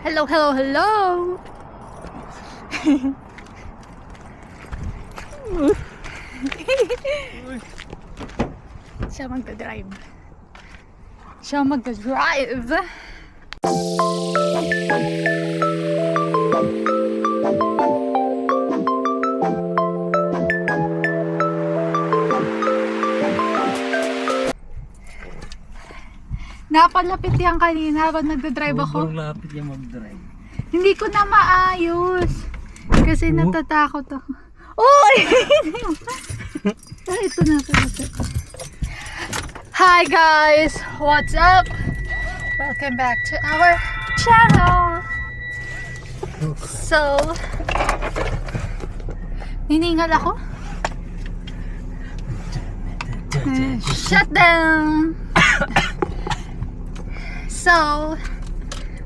Hello, hello, hello! Siya magdadrive. Siya magdadrive. Napalapit yan kanina habang nagdadrive ako. Sobrang lapit yung mag-drive. Hindi ko na maayos. Kasi natatakot ako. Uy! Ito na. Hi guys! What's up? Welcome back to our channel. So, niningal ako. Shut down! So,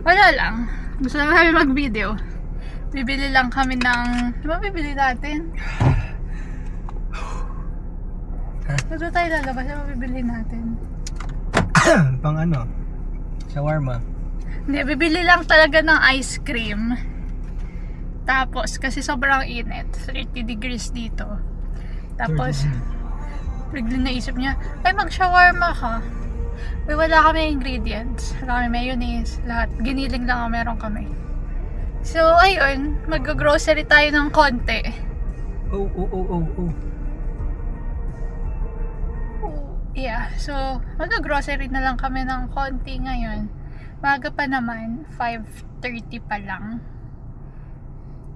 wala lang. Gusto lang kami mag-video. Bibili lang kami ng... Di ba bibili natin? Gusto tayo lalabas. Di ba bibili natin? Pang ano? Shawarma. Hindi, bibili lang talaga ng ice cream. Tapos, kasi sobrang init. 30 degrees dito. Tapos, biglang naisip niya, ay mag-shawarma ka. Ay, wala kami ingredients. Wala kami mayonnaise, lahat. Giniling lang ang meron kami. So, ayun, mag-grocery tayo ng konti. Oh. Yeah, so, mag-grocery na lang kami ng konti ngayon. Maga pa naman, 5:30 pa lang.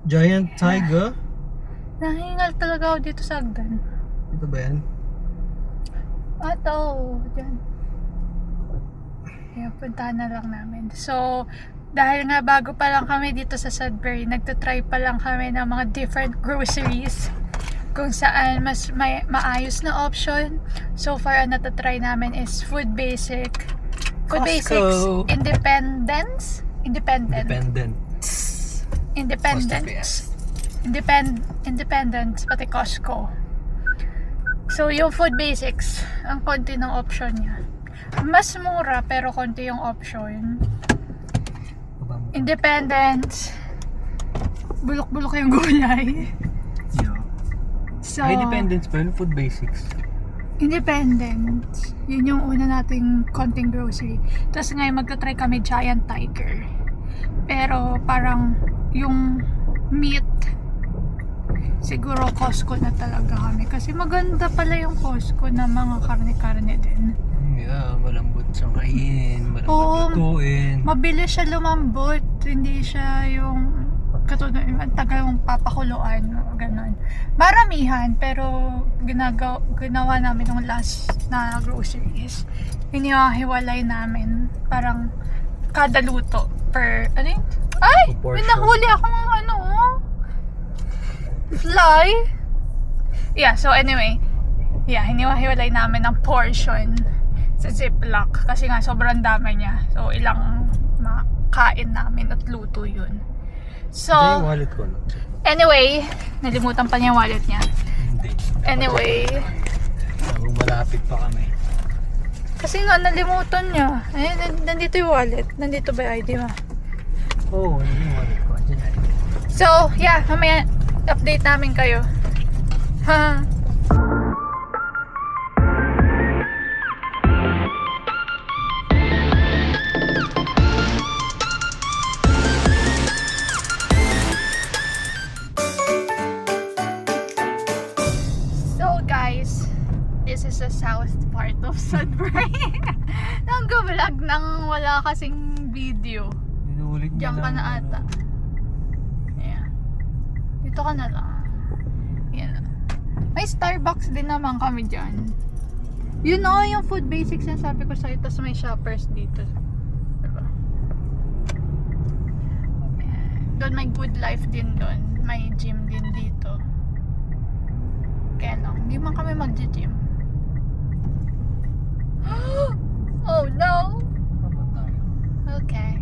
Giant tiger? Nahingal talaga ako dito sa hagdan. Ito ba yan? Ito, dyan. Kaya puntahan na lang namin. So, dahil nga bago pa lang kami dito sa Sudbury, nagtatry pa lang kami ng mga different groceries kung saan mas maayos na option. So far, ang natatry namin is Food Basics, Independence, pati Costco. So, yung Food Basics, ang konti ng option niya. Mas mura, pero konti yung option. Independence, bulok-bulok yung gulay. Yeah. So, Independence pa yun? Food Basics? Independence. Yun yung una nating konting grocery. Tapos ngayon magta-try kami Giant Tiger. Pero parang yung meat, siguro Costco na talaga kami. Kasi maganda pala yung Costco na mga karne-karne din. Yeah, malambot siyang kainin, Oo, malambot lutuin. mabilis siya lumambot. Hindi siya yung katulad ang tagal mong papakuluan. Ganon. Maramihan, pero ginawa namin yung last na groceries. Hinihiwalay namin. Parang kada luto per, ano yun? Ay! May Portion. nahuli akong ano, fly. Yeah, so anyway. Yeah, hinihiwalay namin ng portion sa Ziploc. Kasi nga sobrang dami niya. So ilang makain namin at luto yun. So, Ito yung wallet ko, no? anyway, nalimutan pa niya yung wallet niya. Hindi. Anyway, Habang malapit pa kami. kasi nga nalimutan niya. Eh, nandito yung wallet. Nandito ba yung ID mo? Oo, yun yung wallet ko. Andiyan na. So, yeah, mamaya update namin kayo. Ha. So guys, this is the south part of Sudbury. Nang-vlog nang wala kasing video. Inuulit niya Diyan ka lang, na ata. Yeah. Dito ka na lang. Yan. May Starbucks din naman kami dyan. You know, yung Food Basics na sabi ko sa'yo, tapos may Shoppers dito. Diba? Yan. Doon may Good Life din doon. May gym din dito. Kaya lang, hindi man kami mag-gym. Oh no! Papat tayo. Okay.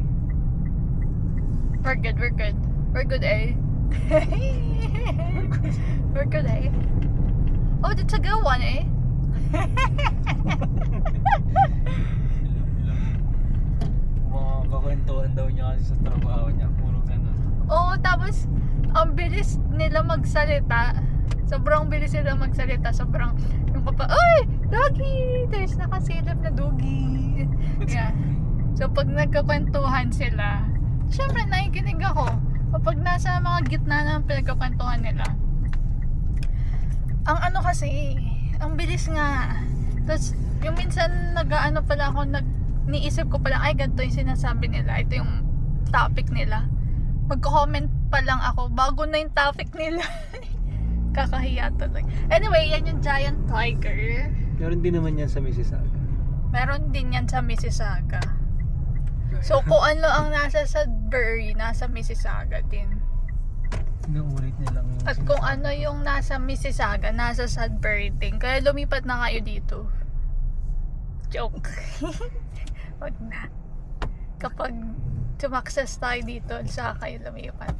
We're good, we're good. We're good, eh? We're good, eh? Oh, that's a good one, eh? Mga Nagkakwentuhan daw niya kasi sa trabaho niya. Puro ganun. Oo, tapos ang bilis nila magsalita. Sobrang bilis nila magsalita. Sobrang yung Ay! Doggy! There's nakasilip na doggy. Yeah. So pag nagkakwentuhan sila, syempre nakikinig ako. Kapag nasa mga gitna ng pinagkakwentuhan nila. Ang ano kasi, ang bilis nga. Tapos yung minsan nag-ano pala ako, niisip ko pala, ay ganito yung sinasabi nila. Ito yung topic nila. Magko-comment pa lang ako bago na yung topic nila. Kakahiya talaga. Anyway, yan yung giant tiger. Meron din naman yan sa Mississauga. Meron din yan sa Mississauga. So kung ano ang nasa Sudbury, nasa Mississauga din. Inuulit nilang yung At kung ano yung nasa Mississauga, nasa Sudbury din. Kaya lumipat na kayo dito. Joke. Wag na. Kapag sumakses tayo dito, sa kayo lumipat.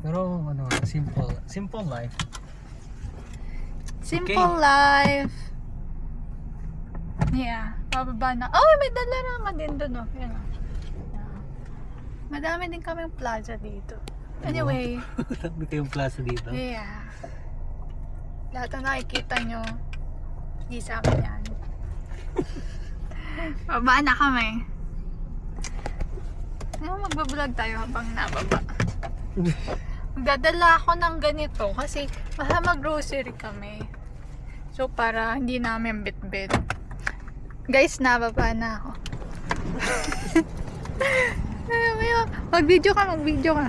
Pero ano, simple life. Simple Okay. life. Yeah. Pababa na. Oh, may dala naman din doon. Oh. Yan, oh. Yeah. Madami din kaming plaza dito. Anyway. Marami kayong plaza dito. Yeah. Lahat na nakikita nyo, di sa amin yan. Baba na kami. Ano, magbablog tayo habang nababa. Magdadala ako ng ganito kasi baka mag-grocery kami. So, para hindi namin bit-bit. Guys, nababa na ako. Mag-video ka.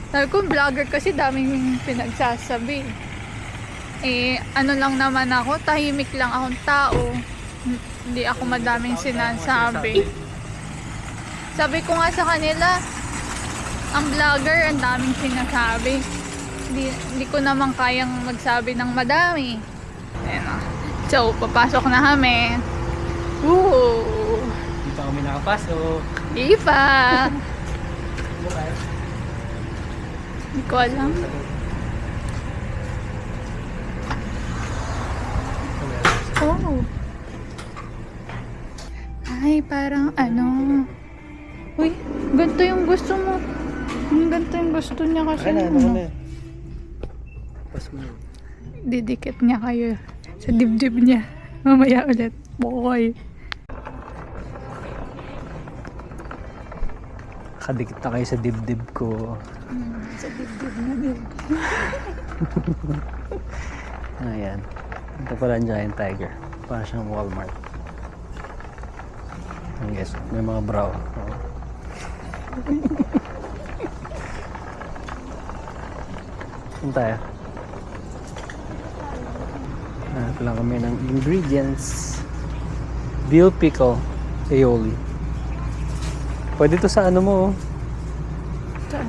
Sabi ko, vlogger kasi daming pinagsasabi. Ano lang naman ako, tahimik lang akong tao. Hindi ako madaming sinasabi. Sabi ko nga sa kanila, ang vlogger, ang daming sinasabi. Hindi ko naman kayang magsabi ng madami. Ayan o. So, papasok na kami. Woo! Hindi pa kami nakapasok. Di pa! Hindi ko alam. Oh. Ay, parang ano. Uy, ganito yung gusto mo. Ganito yung gusto niya kasi. Pas mo. Didikit niya kayo sa dibdib niya. Mamaya ulit. Boy. Kadikit na kayo sa dibdib ko. Sa dibdib na din. Ayan. Ito pala ang giant tiger. Parang siyang Walmart. Yes, may mga bra. Oh. Saan tayo? Hanap lang kami ng ingredients. Dill pickle, aioli. Pwede to sa ano mo, oh. Saan?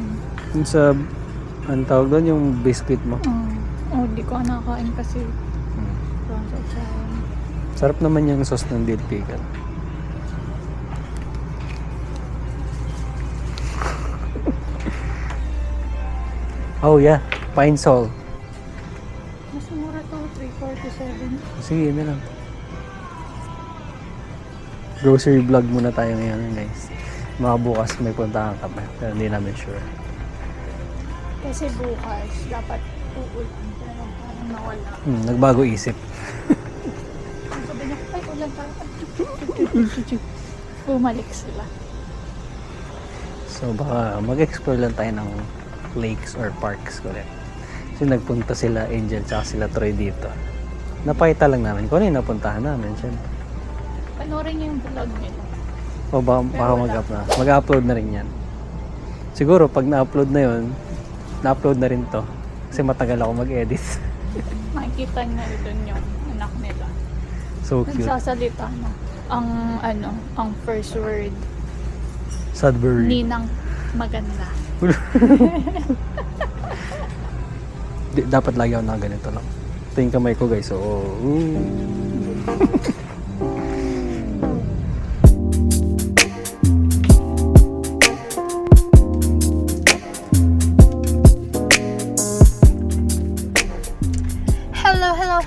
Yung sa, ang tawag doon, yung biscuit mo. Oh, di ko nakakain kasi. Sarap naman yung sauce ng dill pickle. Oh yeah, pine sol. Mas mura to, 347. Sige, yun na lang. Grocery vlog muna tayo ngayon, guys. Mga bukas may puntahan ka pa, pero hindi namin sure. Kasi bukas, dapat uulan. Pero parang nawala. Nagbago isip. Sabi niya, ay, ulan tayo. Bumalik sila. So baka mag-explore lang tayo ng lakes or parks ulit. Kasi nagpunta sila Angel tsaka sila Troy dito. Napakita lang namin kung ano yung napuntahan namin, syempre. Panoorin niyo yung vlog nila. O baka mag-upload na rin yan. Siguro pag na-upload na yun, na-upload na rin to. Kasi matagal ako mag-edit. Makikita niyo doon yung anak nila. So cute. Nagsasalita na. Ang first word. Sudbury. Ninang maganda. Dapat lagi ako na ganito lang. Ito yung kamay ko, guys. So,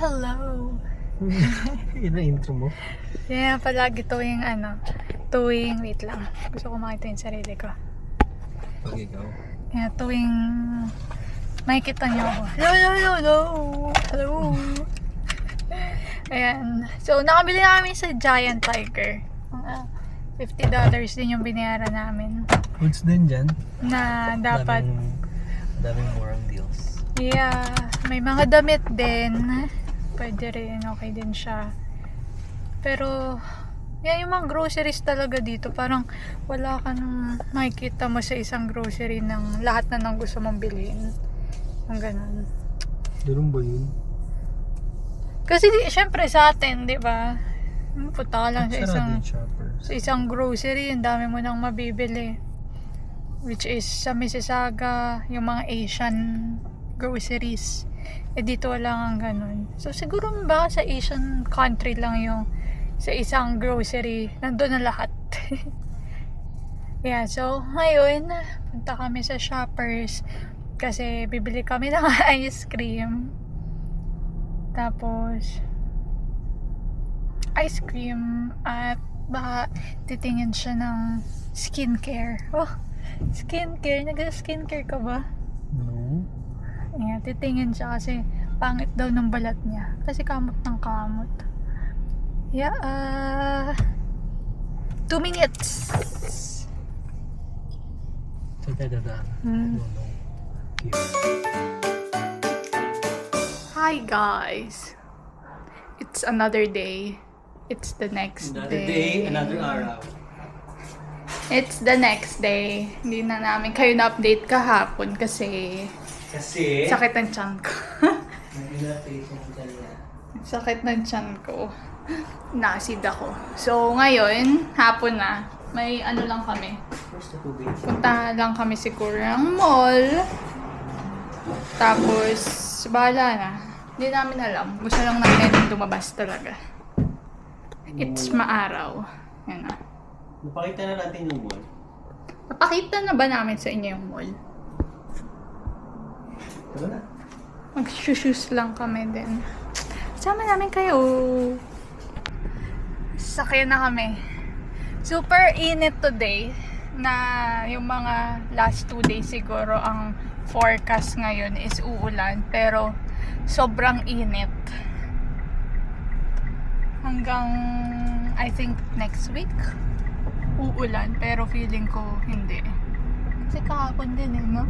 Hello. na intro mo. Yeah, palagi wait lang. Gusto ko makita yung sarili ko. Pag ikaw. Yeah, makikita niyo ako. Hello. Ayan. So, nakabili na kami sa Giant Tiger. $50 din yung binayaran namin. Goods din dyan. Na dapat. Daming murang deals. Yeah. May mga damit din. Pwede rin. Okay din siya. Pero, yung mga groceries talaga dito, parang wala ka nang makikita mo sa isang grocery ng lahat na nang gusto mong bilhin. Ang ganun. Ganun ba yun? Kasi syempre sa atin, di ba? Punta ka lang sa shoppers. isang grocery, ang dami mo nang mabibili. Which is sa Mississauga, yung mga Asian groceries. Dito wala nga ganun. So siguro ba sa Asian country lang yung sa isang grocery, nandun na lahat. Yeah, so ngayon, punta kami sa Shoppers kasi bibili kami ng ice cream. Tapos ice cream at baka titingin siya ng skincare. Oh, skincare. Nag-skincare ka ba? No. Yeah, titingin siya kasi pangit daw ng balat niya. Kasi kamot ng kamot. Yeah, 2 minutes. Hi guys. It's another day. It's the next day. Another araw. It's the next day. Hindi na namin kayo na-update kahapon kasi sakit ng tiyan ko. Sakit ng tiyan ko. Nasid ako. So, ngayon, hapon na. May lang kami. Punta lang kami siguro ng mall. Tapos, bahala na. Hindi namin alam. Gusto lang namin lumabas talaga. It's maaraw. Yan na. Napakita na natin yung mall. Napakita na ba namin sa inyo yung mall? Ito na. Mag-shoes lang kami din. Sama namin kayo. Sakyan na kami. Super init today na yung mga last 2 days siguro ang forecast ngayon is uulan pero sobrang init. Hanggang I think next week uulan pero feeling ko hindi. Kasi kahapon din no?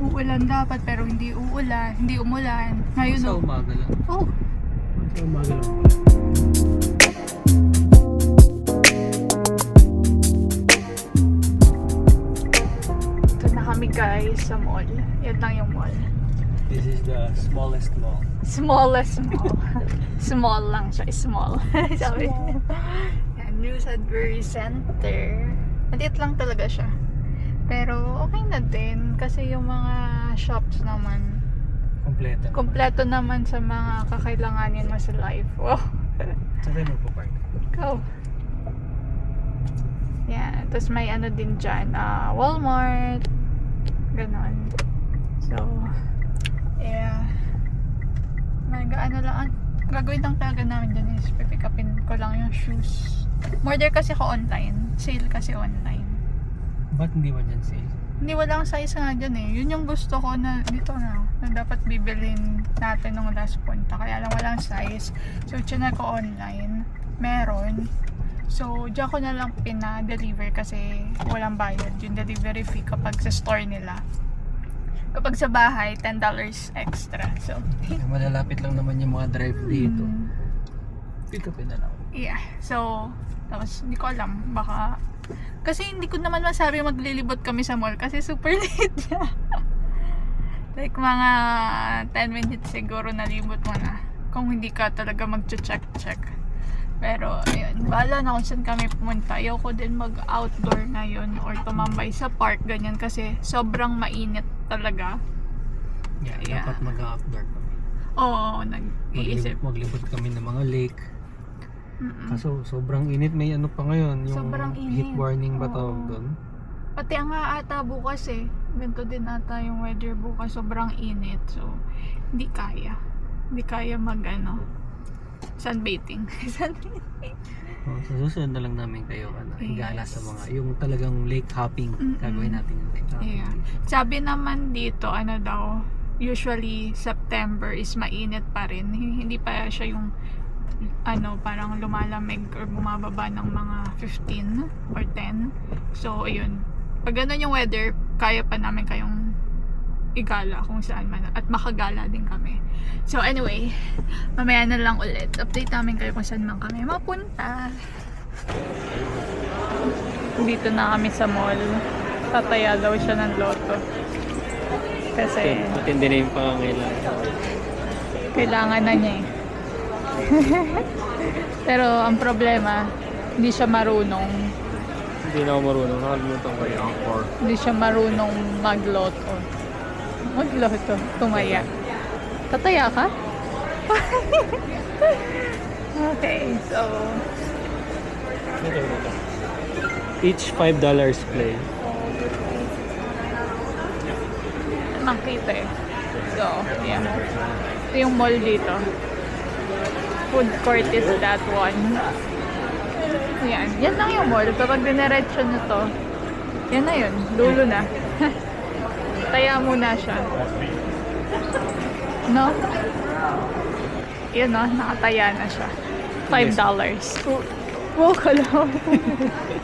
Uulan dapat pero hindi uulan, hindi umulan. Ngayon Sa umaga lang. Oh. Sa umaga lang. Ito na kami guys sa mall. Yan lang yung mall. This is the smallest mall. Smallest mall. Small lang siya. Small. Sabi. Yan, New Sudbury Center. Maliit lang talaga siya. Pero okay na din kasi yung mga shops naman kompleto naman sa mga kakailanganin mo sa life. Wow. Saan tayo magpapark? Go. Yeah, tapos may din dyan, Walmart. Ganon. So, yeah. Gagawin lang talaga namin dyan is pipick upin ko lang yung shoes. Order kasi ako online. Sale kasi online. Ba't hindi ba dyan sale? Hindi, walang size nga dyan eh. Yun yung gusto ko na dito na dapat bibilin natin nung last punta. Kaya lang walang size. So, channel ko online. Meron. So, dyan ko na lang pina-deliver kasi walang bayad. Yung delivery fee kapag sa store nila. Kapag sa bahay, $10 extra. So, malalapit lang naman yung mga drive dito. Pick upin na lang. Yeah. So, tapos hindi ko alam. Baka kasi hindi ko naman masabi maglilibot kami sa mall kasi super late siya. Like mga 10 minutes siguro nalibot mo na. Kung hindi ka talaga mag-check. Pero ayun, bahala na kung saan kami pumunta. Ayaw ko din mag-outdoor ngayon or tumambay sa park ganyan kasi sobrang mainit talaga. Yeah. Dapat mag-outdoor kami. Oo, nag-iisip. Maglibot kami ng mga lake. Kaso sobrang init, may pa ngayon, yung Sobrang heat init. warning ba tawag doon? Pati nga ata bukas eh. Ganito din ata yung weather bukas. Sobrang init. So, hindi kaya. Hindi kaya Sunbathing. Oh, sa susunod na lang namin kayo higala Yes. sa mga yung talagang lake hopping. Gagawin natin yung lake hopping. Yeah. Sabi naman dito, ano daw, usually September is mainit pa rin. Hindi pa siya yung ano, parang lumalamig or bumababa ng mga 15 or 10. So, ayun. Pag ganun yung weather, kaya pa namin kayong igala kung saan man. At makagala din kami. So, anyway, mamaya na lang ulit. Update namin kayo kung saan man kami mapunta. Dito na kami sa mall. Tataya daw siya ng loto. Kasi Matindi na yung pangangailangan. kailangan na niya eh. Pero ang problema, hindi siya marunong. Hindi na ako marunong. Nakalimutan ko yung angkor. Hindi siya marunong magloto. Magloto. Tumaya. Tataya ka? Okay, so Each $5 play. makita eh. So, yeah. Ito yung mall dito. Food court is that one. Yan. Yan lang yung mall. Kapag diniretso nyo to, yan na yun. Dulo na. Taya muna siya. No? Yun no, nakataya na siya. $5. Wow, kalaw.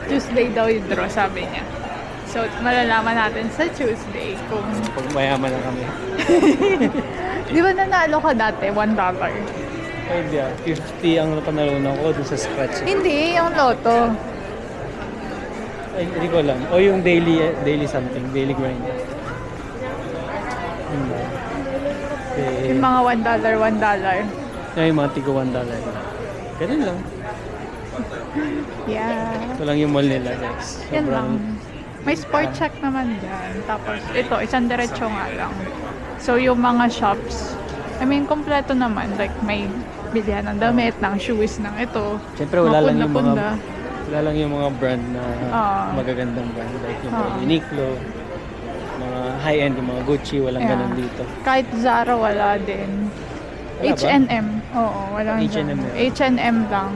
Tuesday daw yung draw, sabi niya. So, malalaman natin sa Tuesday kung... Pag mayaman na kami. Di ba nanalo ka dati? $1? Ay, 50 ang napanalunan ko dun sa scratch. Hindi, yung loto. Ay, hindi ko alam. O yung daily something, daily grind. Yung mga $1. Ay, yung mga tigo $1. Ganun lang. Yeah. Ito lang yung mall nila, guys. Yan lang. May sport check naman dyan. Tapos, ito, isang diretso nga lang. So, yung mga shops, I mean, kompleto naman. Like, may bilihan ng damit, ng shoes, ng ito. Siyempre, wala lang yung punda-punda. wala lang yung mga brand na Ah. magagandang brand. Like yung mga Uniqlo, mga high-end, yung mga Gucci, walang Yeah. ganun dito. Kahit Zara, wala din. Wala ba? H&M. Oo, wala H&M dyan. meron. H&M lang.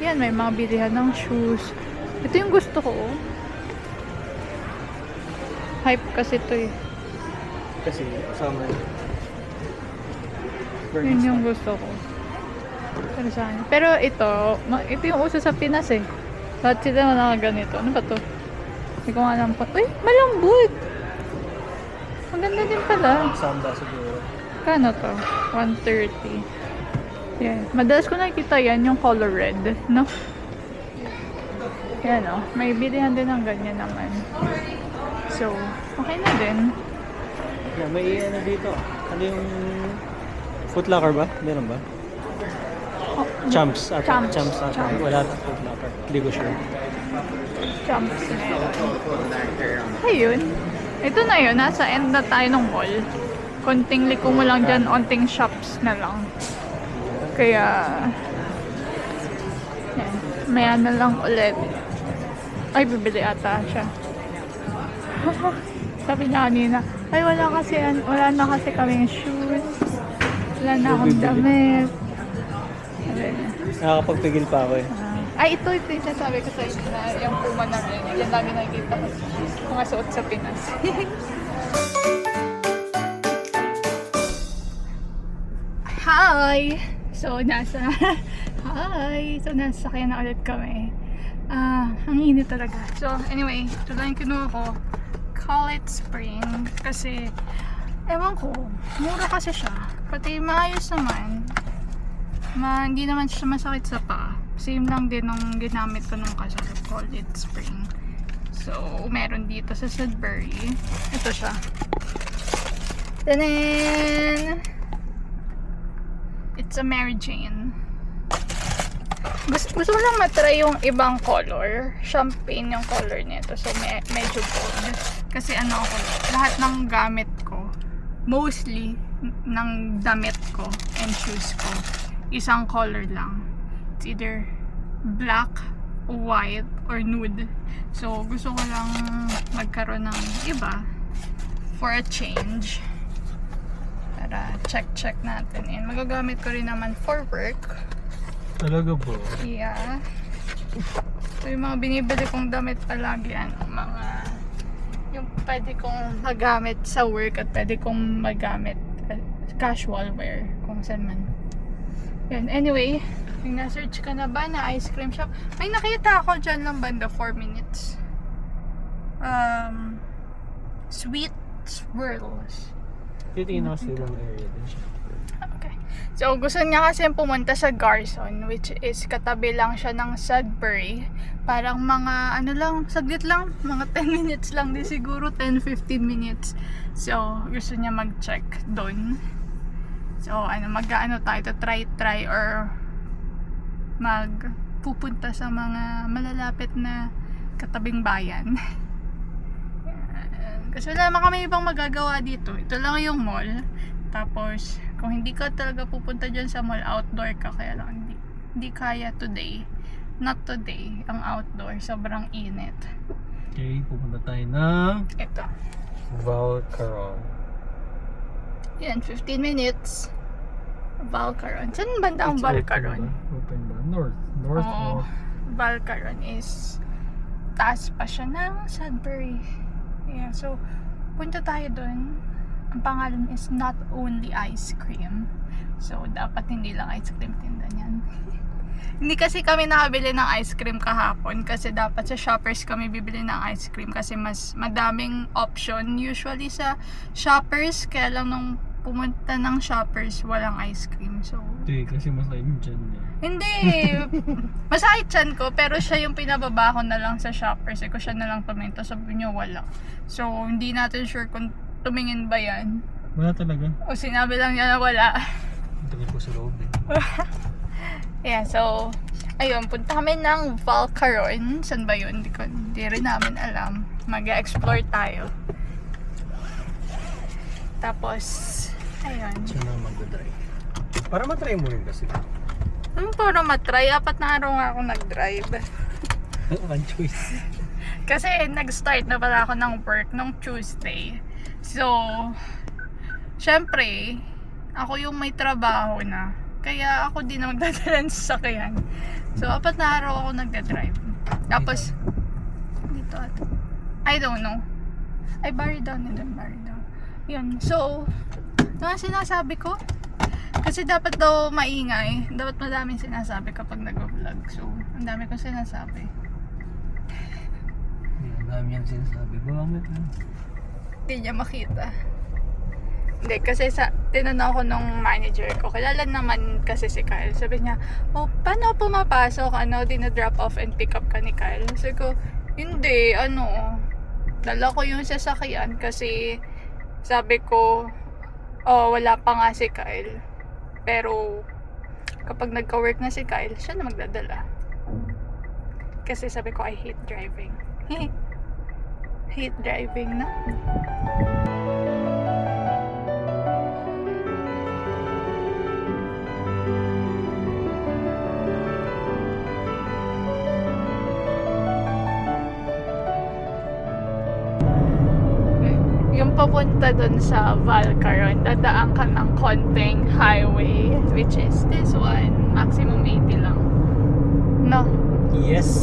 Yan, may mga bilihan ng shoes. Ito yung gusto ko. Hype kasi ito eh. Kasi summer. Yun yung gusto ko. Pero sa akin. Pero ito, ito yung uso sa Pinas eh. Lahat sila nakaganito. Ano ba to? Hindi ko nga alam po. Uy, malambot! Maganda din pala. Samba siguro. Kano to? 130. Yan. Madalas ko nakikita yan, yung color red. No? Yan o. May bilihan din ng ganyan naman. So, okay na din. Yeah, may ano dito. Ano yung Foot Locker ba? Meron ba? Oh, Champs. Champs. Champs ata. Champs. Wala na Foot Locker. Hindi ko sure. Champs meron. Ayun. Ito na yun. Nasa end na tayo ng mall. Konting liko mo lang dyan. Onting shops na lang. Kaya... Yan. Maya na lang ulit. Ay, bibili ata siya. Sabi niya kanina, ay wala na kasi kaming shoes. Wala na akong damit. Sabi niya. Nakakapagpigil pa ako eh. Ay, ito yung sinasabi ko sa inyo na yung Puma na rin. Yan lagi nakikita ko mga suot sa Pinas. Hi! So, Hi! So, nasa kaya na ulit kami. Ang init talaga. So, anyway, ito lang yung kinuha ko. Call it spring. Kasi, ewan ko, mura kasi siya. Pati maayos naman. Hindi naman siya masakit sa paa. Same lang din nung ginamit ko nung kasal. Call it spring. So, meron dito sa Sudbury. Ito siya. Tanan! It's a Mary Jane. Gusto ko lang matry yung ibang color. Champagne yung color nito. So, medyo bold. Kasi ano ako, lahat ng gamit ko, mostly ng damit ko and shoes ko, isang color lang. It's either black, white, or nude. So, gusto ko lang magkaroon ng iba for a change. Para check natin. And magagamit ko rin naman for work. Talaga po. Yeah. So yung mga binibili kong damit palagi, mga yung pwede kong magamit sa work at pwede kong magamit casual wear kung saan man. Yan. Anyway, yung na-search ka na ba na ice cream shop? May nakita ako dyan lang banda 4 minutes. Sweet Swirls. Titingin ako sa ibang area din siya. Okay. So, gusto niya kasi pumunta sa Garson, which is katabi lang siya ng Sudbury. Parang mga, saglit lang, mga 10 minutes lang din siguro, 10-15 minutes. So, gusto niya mag-check doon. So, mag-ano tayo, to try or pupunta sa mga malalapit na katabing bayan. Kasi wala naman kami ibang magagawa dito. Ito lang yung mall. Tapos, kung hindi ka talaga pupunta dyan sa mall, outdoor ka. Kaya lang, hindi kaya today. Not today, ang outdoor. Sobrang init. Okay, pupunta tayo ng Ito. Valcaron. Yan, 15 minutes. Valcaron. Saan banda ang Valcaron? Open ba? North. Oo. Valcaron is taas pa siya ng Sudbury. Yeah, so punta tayo doon. Ang pangalan is Not Only Ice Cream. So dapat hindi lang ice cream tinda niyan. Hindi kasi kami nakabili ng ice cream kahapon kasi dapat sa Shoppers kami bibili ng ice cream kasi mas madaming option usually sa Shoppers, kaya lang nung pumunta ng Shoppers walang ice cream. So Hindi, kasi masaya yung dyan niya. hindi. Masakit chan ko, pero siya yung pinababa ko na lang sa Shoppers. Ko siya na lang tumingin. Sabi niya wala. So, hindi natin sure kung tumingin ba yan. Wala talaga. O sinabi lang niya na wala. Tingin ko sa loob eh. Yeah, so, ayun, punta kami ng Valcaron. Saan ba yun? Hindi rin namin alam. Mag-explore tayo. Tapos, ayun. Siya na mag-drive. Para matry mo rin kasi. Para matry, 4 na araw nga ako nag-drive. One choice. Kasi nag-start na pala ako ng work nung Tuesday. So, syempre, ako yung may trabaho na. Kaya ako din na magdadala ng sasakyan. So, 4 na araw ako nagda-drive. Tapos, dito at I don't know. Ay, bari down. Yun. So, ano nga sinasabi ko? Kasi dapat daw maingay. Dapat madaming sinasabi kapag nag-vlog. So, ang dami kong sinasabi. Ang dami yung sinasabi. Bakit? Hindi niya makita. Hindi, kasi tinanong ako nung manager ko. Kilala naman kasi si Kyle. Sabi niya, oh, paano pumapasok? Dinadrop off and pick up ka ni Kyle? Sabi ko, hindi, dala ko yung sasakyan kasi sabi ko, wala pa nga si Kyle. Pero, kapag nagka-work na si Kyle, siya na magdadala. Kasi sabi ko, I hate driving. Hate driving na. Yung papunta dun sa Valcaron, dadaan ka ng konting highway, which is this one. Maximum 80 lang. No? Yes!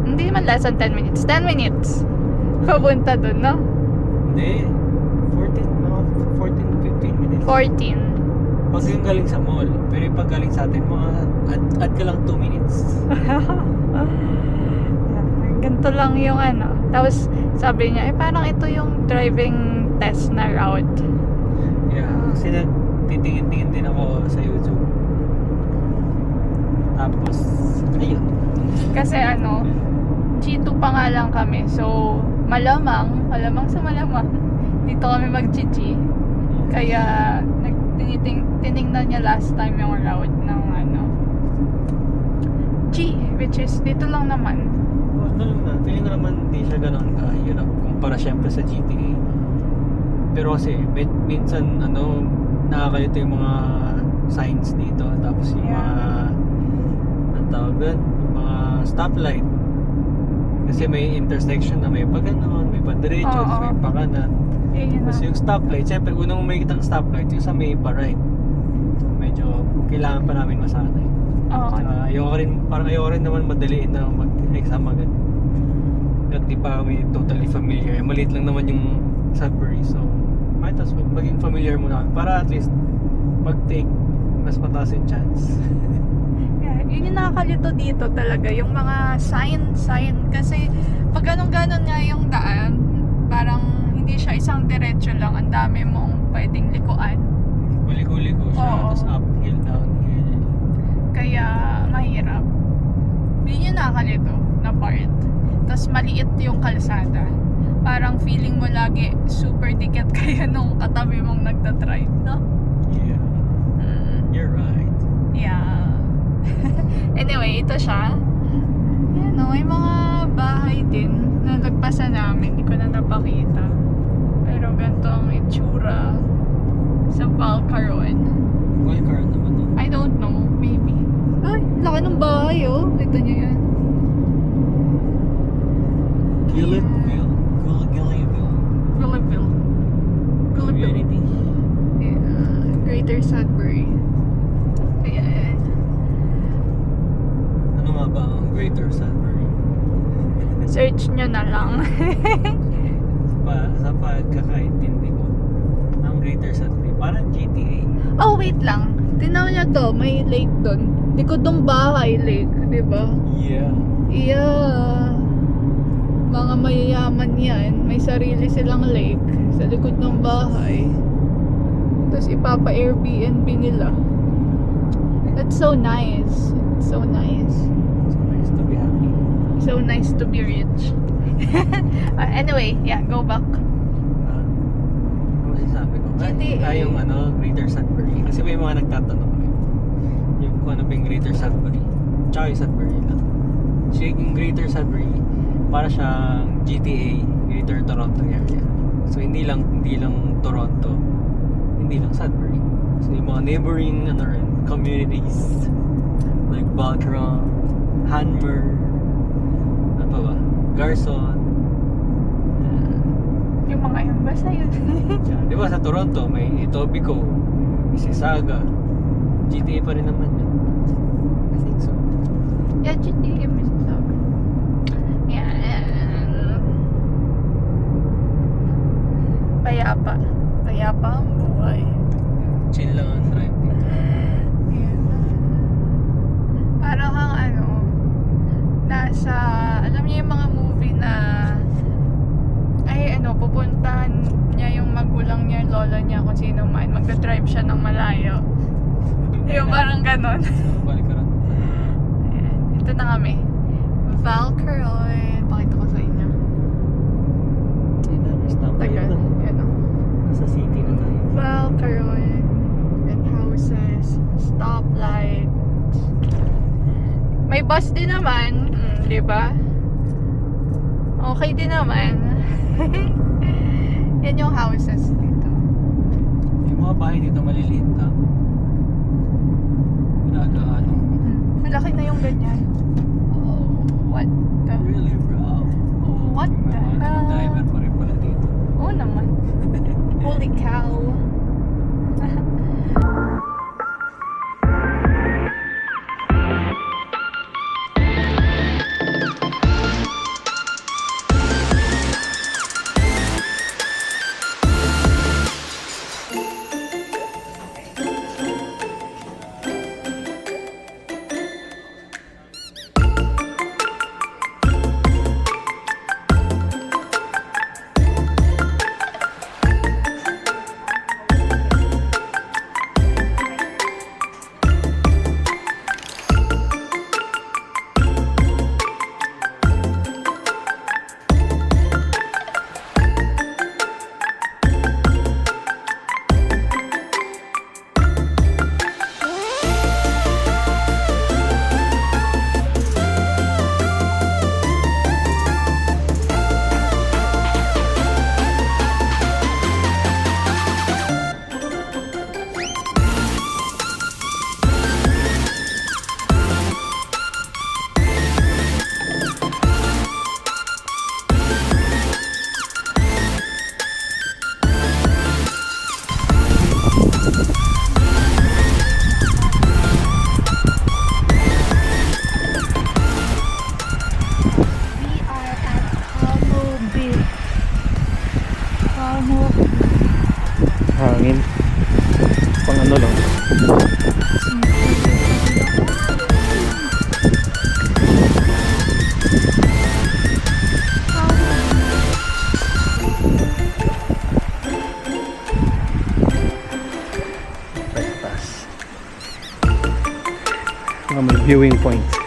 Hindi man less than 10 minutes. 10 minutes. Papunta dun, no? Hindi. 14-15 minutes. 14. Pag yung galing sa mall. Pero yung pag galing sa atin, add ka lang 2 minutes. Ganito lang yung Tapos sabi niya, parang ito yung driving test na route. Yeah, kasi nagtitingin-tingin din ako sa YouTube. Tapos, ayun. Kasi G2 pa nga lang kami. So, malamang sa malamang, dito kami mag-GG. Kaya, tinignan niya last time yung route ng G, which is dito lang naman. Feeling ko naman hindi siya ganun kahirap kumpara syempre sa GTA. Pero kasi minsan nakakalito yung mga signs dito, tapos yung mga yung mga stoplight. Kasi may intersection na may pag-ganon, may pa-diretso, may pa-kanan. Tapos yung stoplight, syempre unang may kitang stoplight yung sa may pa-right. So, medyo kailangan pa namin masanay. Oo. Parang ayoko rin naman madaliin na mag-exam agad. At di pa kami totally familiar. Maliit lang naman yung Sudbury. So, might as well maging familiar muna kami. Para at least, pag-take, mas mataas yung chance. Yeah, yun yung nakakalito dito talaga. Yung mga sign. Kasi, pag ganun-ganon nga yung daan, parang hindi siya isang diretso lang. Ang dami mong pwedeng likuan. Kuliko siya. Oo. Tapos uphill, downhill. Kaya, mahirap. Yun yung nakakalito na part. Tapos maliit yung kalsada. Parang feeling mo lagi super dikit kayo nung katabi mong nagda-drive, no? Yeah. You're right. Yeah. Anyway, ito siya. Yan o, may mga bahay din na nagpasa namin. Hindi ko na napakita. Pero ganito ang itsura sa Valcaron. Valcar naman to. I don't know, maybe. Ay, laki ng bahay oh. Ito niyo yan. Gillitville. Gullieville. Community. Yeah, Greater Sudbury. Ayan. Ano nga ba ang Greater Sudbury? Search nyo na lang. Sa pagkakaintindi ko, ang Greater Sudbury, parang GTA. Oh, wait lang. Tinaw niya to, may lake doon. Likod ng bahay, lake, di ba? Yeah. Yeah. Mga mayayaman yan. May sarili silang lake sa likod ng bahay. Tapos ipapa-Airbnb nila. That's so nice. It's so nice. So nice to be happy. So nice to be rich. Anyway, yeah, go back. Ano masasabi ko? GTA. Yung Greater Sudbury. Kasi may mga nagtatanong yung kung ano ba yung Greater Sudbury. Tsaka yung Sudbury lang. So yung Greater Sudbury, para siyang GTA, Greater Toronto area. So hindi lang Toronto, hindi lang Sudbury. So yung mga neighboring communities like Valcaron, Hanmer, ano pa ba? Garson. Yung mga yun, basta yun. Yan. Di ba sa Toronto may Etobicoke, Mississauga. GTA pa rin naman yun. I think so. Yeah, GTA, Mississauga. Yan. Payapa ang buhay. Chill lang ang drive dito. Yan. Parang kang nasa, alam niyo yung mga movie na pupuntahan niya yung magulang niya, lola niya, kung sino man, magdadrive siya ng malayo. Yung parang ganon. Valcaron. Ayan. Ito na kami. Valcaron. Pakita ko sa inyo. Stop tayo Tagal. na. Yan o. Nasa city na tayo. Valcaron. And houses. Stoplight. May bus din naman. Di ba? Okay din naman. Yan yung houses dito. Yung mga bahay dito maliliit lang. Ginagaano. Malaki na yung ganyan. Oh, what the? Really, bro? What May the mga hell? driver pa rin pala dito. Oo naman. Holy cow. viewing points.